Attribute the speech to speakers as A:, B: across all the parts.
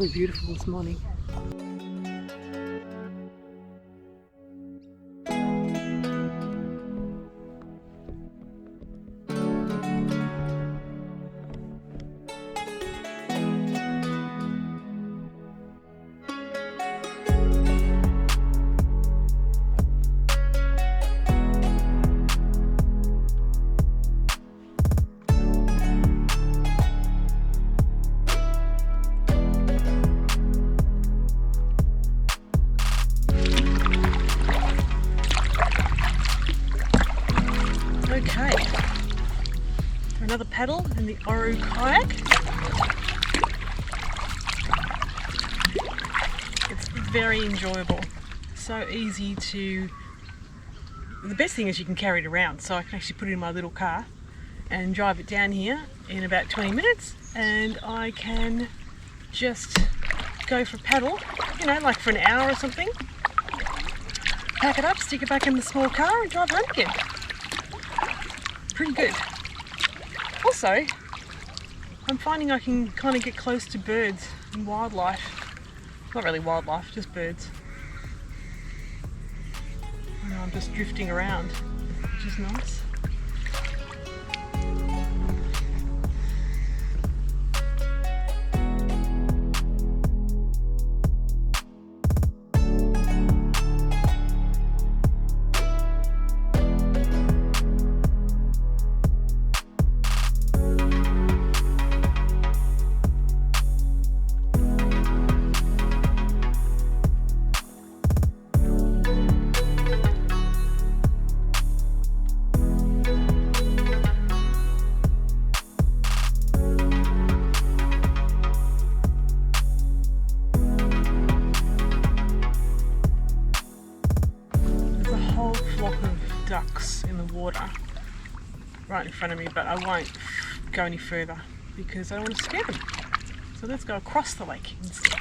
A: really beautiful this morning. Okay, for another paddle in the Oru kayak. It's very enjoyable, so easy to, the best thing is you can carry it around, so I can actually put it in my little car and drive it down here in about 20 minutes and I can just go for a paddle, you know, like for an hour or something, pack it up, stick it back in the small car and drive home again. Pretty good. Also, I'm finding I can kind of get close to birds and wildlife. Not really wildlife, just birds. And I'm just drifting around, which is nice. Ducks in the water right in front of me, but I won't go any further because I don't want to scare them. So let's go across the lake instead.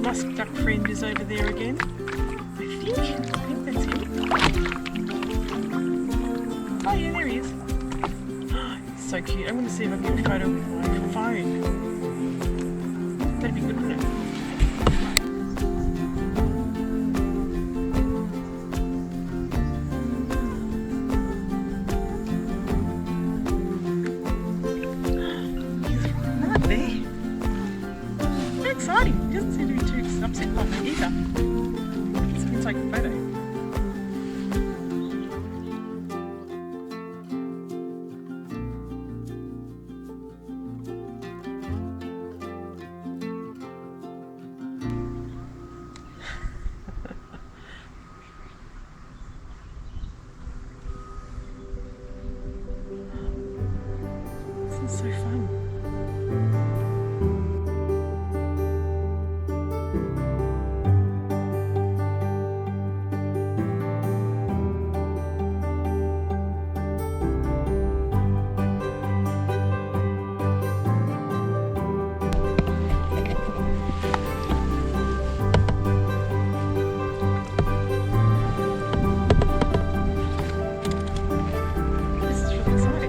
A: Musk Duck friend is over there again. I think that's him. Oh yeah, there he is. He's so cute. I'm going to see if I can get a photo with my phone. That'd be good, wouldn't it? He's right there. How exciting. He doesn't seem to be too upset by me either. So we can take a photo. This is so fun. This is really exciting.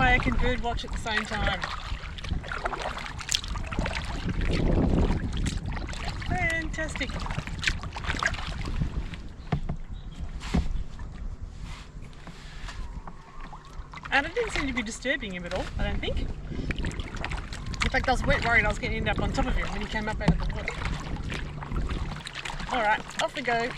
A: kayak and bird watch at the same time. Fantastic. And it didn't seem to be disturbing him at all, I don't think. In fact, I was worried I was going to end up on top of him when he came up out of the water. Alright, off we go.